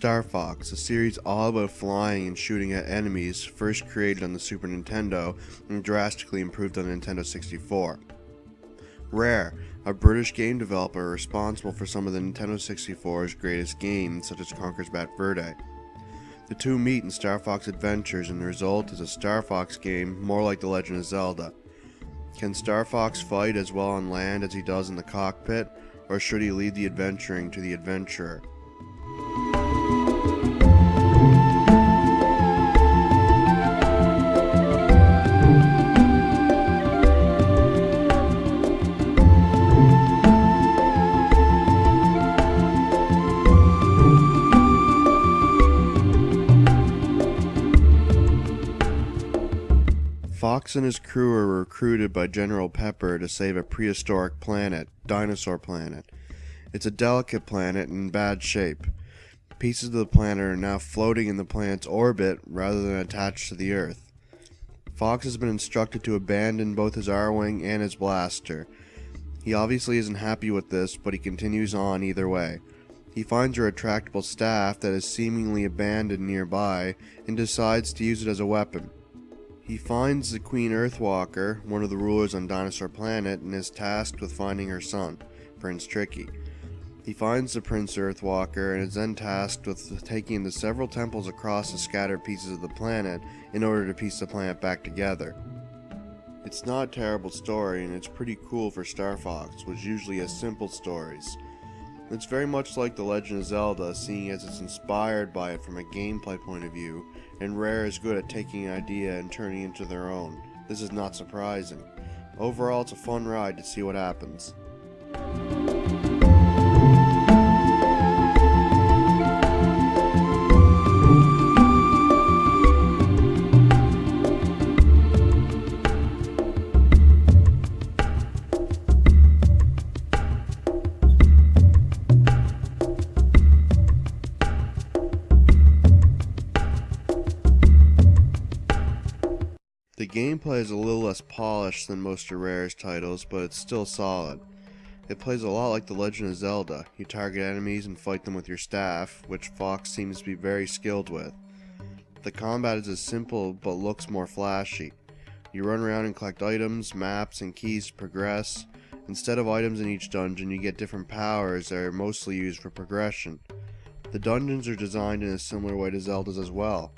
Star Fox, a series all about flying and shooting at enemies, first created on the Super Nintendo and drastically improved on the Nintendo 64. Rare, a British game developer responsible for some of the Nintendo 64's greatest games, such as Conker's Bad Fur Day. The two meet in Star Fox Adventures, and the result is a Star Fox game more like The Legend of Zelda. Can Star Fox fight as well on land as he does in the cockpit, or should he leave the adventuring to the adventurer? Fox and his crew are recruited by General Pepper to save a prehistoric planet, Dinosaur Planet. It's a delicate planet in bad shape. Pieces of the planet are now floating in the planet's orbit rather than attached to the Earth. Fox has been instructed to abandon both his R-Wing and his blaster. He obviously isn't happy with this, but he continues on either way. He finds a retractable staff that is seemingly abandoned nearby and decides to use it as a weapon. He finds the Queen Earthwalker, one of the rulers on Dinosaur Planet, and is tasked with finding her son, Prince Tricky. He finds the Prince Earthwalker and is then tasked with taking him to several temples across the scattered pieces of the planet in order to piece the planet back together. It's not a terrible story, and it's pretty cool for Star Fox, which usually has simple stories. It's very much like The Legend of Zelda, seeing as it's inspired by it from a gameplay point of view, and Rare is good at taking an idea and turning it into their own. This is not surprising. Overall, it's a fun ride to see what happens. The gameplay is a little less polished than most of Rare's titles, but it's still solid. It plays a lot like The Legend of Zelda. You target enemies and fight them with your staff, which Fox seems to be very skilled with. The combat is as simple but looks more flashy. You run around and collect items, maps, and keys to progress. Instead of items in each dungeon, you get different powers that are mostly used for progression. The dungeons are designed in a similar way to Zelda's as well.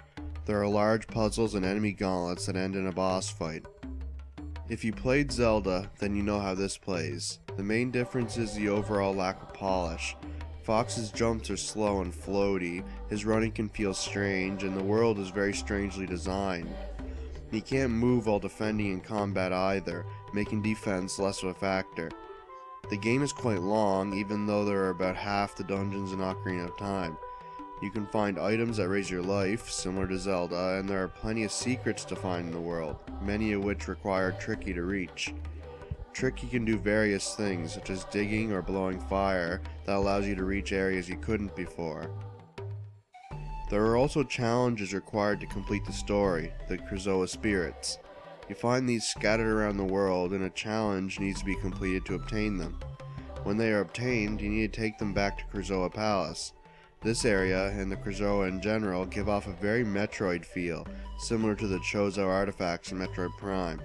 There are large puzzles and enemy gauntlets that end in a boss fight. If you played Zelda, then you know how this plays. The main difference is the overall lack of polish. Fox's jumps are slow and floaty, his running can feel strange, and the world is very strangely designed. He can't move while defending in combat either, making defense less of a factor. The game is quite long, even though there are about half the dungeons in Ocarina of Time. You can find items that raise your life, similar to Zelda, and there are plenty of secrets to find in the world, many of which require Tricky to reach. Tricky can do various things, such as digging or blowing fire, that allows you to reach areas you couldn't before. There are also challenges required to complete the story, the Krazoa Spirits. You find these scattered around the world, and a challenge needs to be completed to obtain them. When they are obtained, you need to take them back to Krazoa Palace. This area, and the Krazoa in general, give off a very Metroid feel, similar to the Chozo artifacts in Metroid Prime.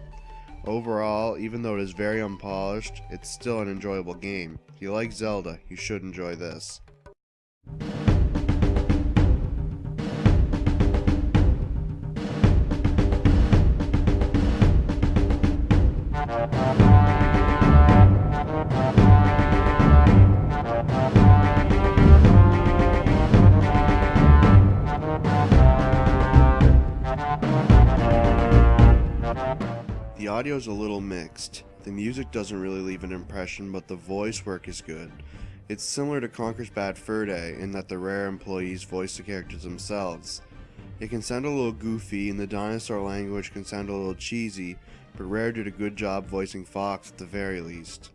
Overall, even though it is very unpolished, it's still an enjoyable game. If you like Zelda, you should enjoy this. The audio is a little mixed. The music doesn't really leave an impression, but the voice work is good. It's similar to Conker's Bad Fur Day in that the Rare employees voice the characters themselves. It can sound a little goofy and the dinosaur language can sound a little cheesy, but Rare did a good job voicing Fox at the very least.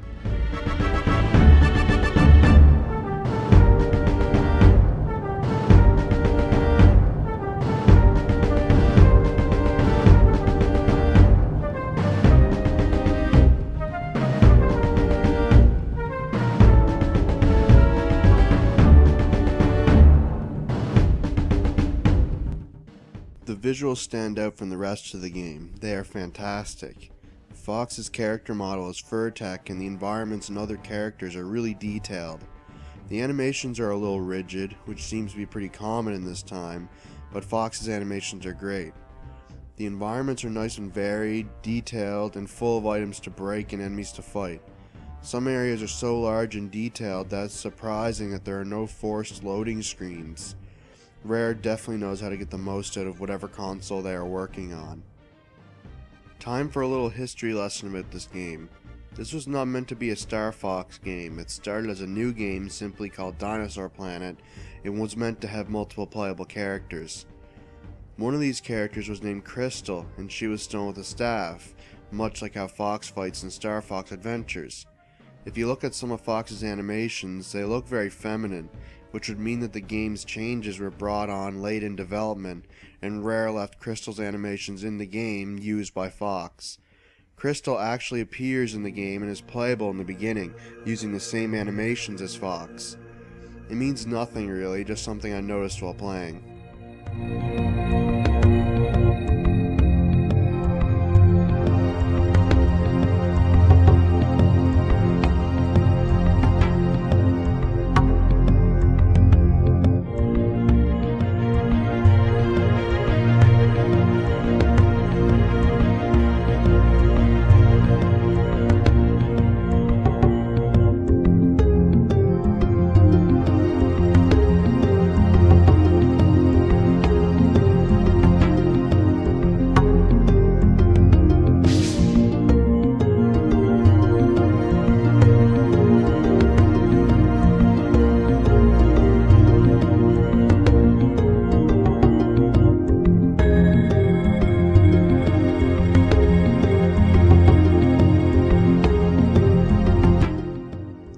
visuals stand out from the rest of the game. They are fantastic. Fox's character model is fur-tech, and the environments and other characters are really detailed. The animations are a little rigid, which seems to be pretty common in this time, but Fox's animations are great. The environments are nice and varied, detailed, and full of items to break and enemies to fight. Some areas are so large and detailed that it's surprising that there are no forced loading screens. Rare definitely knows how to get the most out of whatever console they are working on. Time for a little history lesson about this game. This was not meant to be a Star Fox game. It started as a new game simply called Dinosaur Planet and was meant to have multiple playable characters. One of these characters was named Crystal, and she was stone with a staff, much like how Fox fights in Star Fox Adventures. If you look at some of Fox's animations, they look very feminine, which would mean that the game's changes were brought on late in development, and Rare left Crystal's animations in the game used by Fox. Crystal actually appears in the game and is playable in the beginning, using the same animations as Fox. It means nothing really, just something I noticed while playing.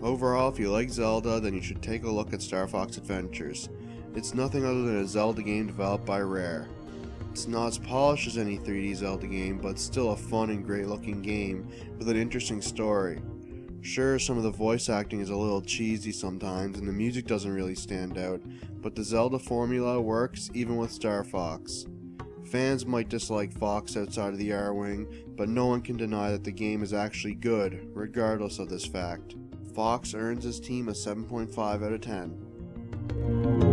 Overall, if you like Zelda, then you should take a look at Star Fox Adventures. It's nothing other than a Zelda game developed by Rare. It's not as polished as any 3D Zelda game, but still a fun and great looking game with an interesting story. Sure, some of the voice acting is a little cheesy sometimes and the music doesn't really stand out, but the Zelda formula works even with Star Fox. Fans might dislike Fox outside of the R-Wing, but no one can deny that the game is actually good, regardless of this fact. Fox earns his team a 7.5 out of 10.